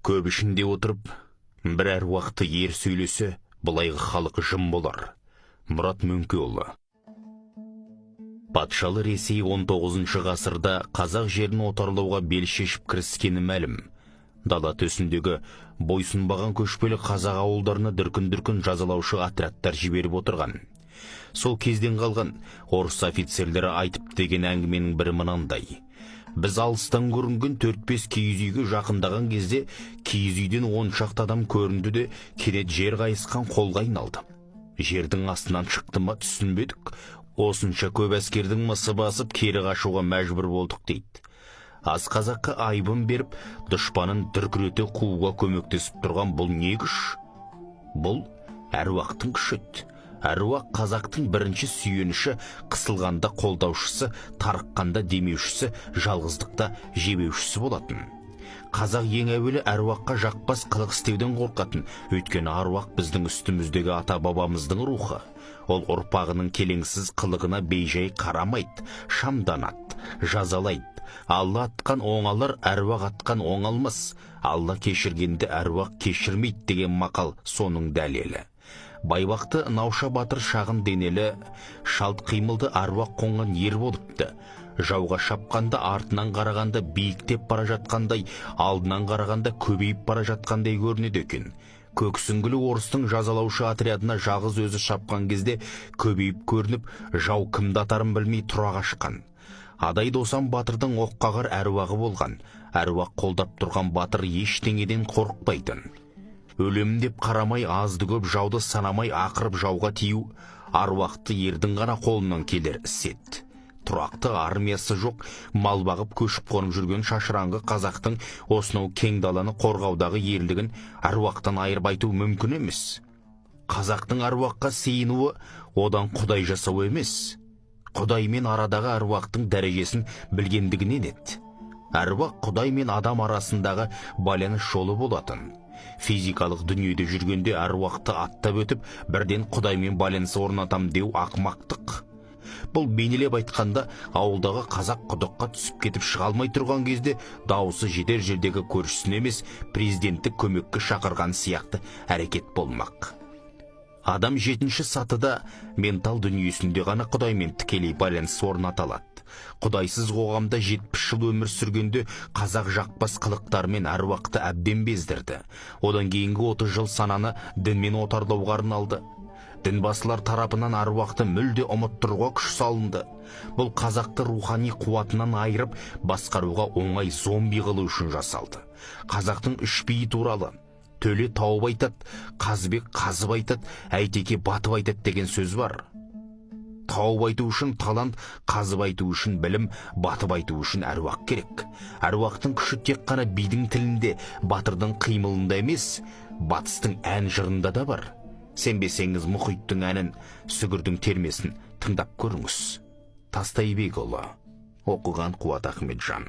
Көп ішінде отырып, бір әруақты ер сөйлесе, бұлайғы халық жым болар. Мұрат Мөңкеұлы. Патшалы Ресей 19 ғасырда қазақ жерін отарлауға бел шешіп кіріскені мәлім. Дала төсіндегі бойсұнбаған көшпелі қазақ ауылдарына дүркін-дүркін жазалаушы отрядтар жіберіп отырған. Сол кезден қалған орыс офицерлері айтып деген әңгіменің бірі мынандай. Біз алыстан көрінген 4-5 киіз үйге жақындаған кезде киіз үйден 10 шақты адам көрінді де кенет жер қайысқан қолға айналды. Жердің астынан шықты ма түсінбедік. Осынша көп әскердің мысы басып кері қашуға мәжбүр болдық дейді. Аз қазаққа айбын беріп, дұшпанын дүркірете қууға көмектесіп тұрған бұл не күш? Бұл әруақтың күші еді. Әруақ қазақтың бірінші сүйеніші, қысылғанда қолдаушысы, тарыққанда демеушісі, жалғыздықта жебеушісі болатын. Қазақ ең әуелі әруаққа жақпас қылық істеуден қорқатын, өйткені әруақ біздің үстіміздегі ата-бабамыздың рухы. Ол ұрпағының келеңсіз қылығына бейжай қарамайды, шамданады, жазалайды. Алла атқан оңалар, әруақ атқан оңалмас. Алла кешіргенді әруақ кешірмейді деген мақал соның дәлелі. Байбақты Науша батыр шағын денелі, шалт қимылды әруақ қонған ер болыпты. Жауға шапқанда артынан қарағанда биіктеп бара жатқандай, алдынан қарағанда көбейіп бара жатқандай көрінеді екен. Көксүңгілі орыстың жазалаушы отрядына жалғыз өзі шапқан кезде көбейіп көрініп, жау кімді атарын білмей тұра қашқан. Адай досан батырдың оққағар әруағы болған. Әруақ қолдап тұрған батыр ештеңеден қорықпайтын. Өлем деп қарамай, азды көп жауды санамай ақырып жауға тию, аруақты ердің ғана қолынан келер іс. Тұрақты армиясы жоқ, мал бағып көшіп қонып жүрген шашыраңғы қазақтың осынау кең даланы қорғаудағы ерлігін аруақтан айырып айту мүмкін емес. Қазақтың аруаққа сыйынуы одан құдай жасау емес. Құдай мен арадағы аруақтың дәрежесін білгендігінен еді. Аруақ құдай мен адам арасындағы байланыс жолы болатын. Физикалық дүниеде жүргенде аруақты аттап өтіп, бірден құдаймен байланыс орнатам деу ақымақтық. Бұл бейнелеп айтқанда, ауылдағы қазақ құдыққа түсіп кетіп шыға алмай тұрған кезде дауысы жетер жердегі көршісін емес, президенттік көмекке шақырған сияқты әрекет болмақ. Адам 7-ші сатыда ментал дүниесінде ғана құдаймен тікелей байланыс орната алады. Құдайсыз қоғамда 70 жыл өмір сүргенде қазақ жақпас қылықтарымен әруақты әбден бездірді. Одан кейінгі 30 жыл сананы дінмен отарлауға арналды. Дінбасылар тарапынан әруақты мүлде ұмыттыруға күш салынды. Бұл қазақты рухани қуатынан айырып, басқаруға оңай зомби қылу үшін жасалды. Қазақтың 3 биі туралы Төле тауып айтады, Қазыбек қазып айтады, Әйтеке батып айтады деген сөз бар. Тауып айту үшін талант, қазып айту үшін білім, батып айту үшін әруақ керек. Әруақтың күші тек қана бидің тілінде, батырдың қимылында емес, батыстың ән жырында да бар. Сенбесеңіз мұхиттың әнін, сүгірдің термесін тыңдап көріңіз. Тастайбекұлы. Оқыған Қуат Ахметжан.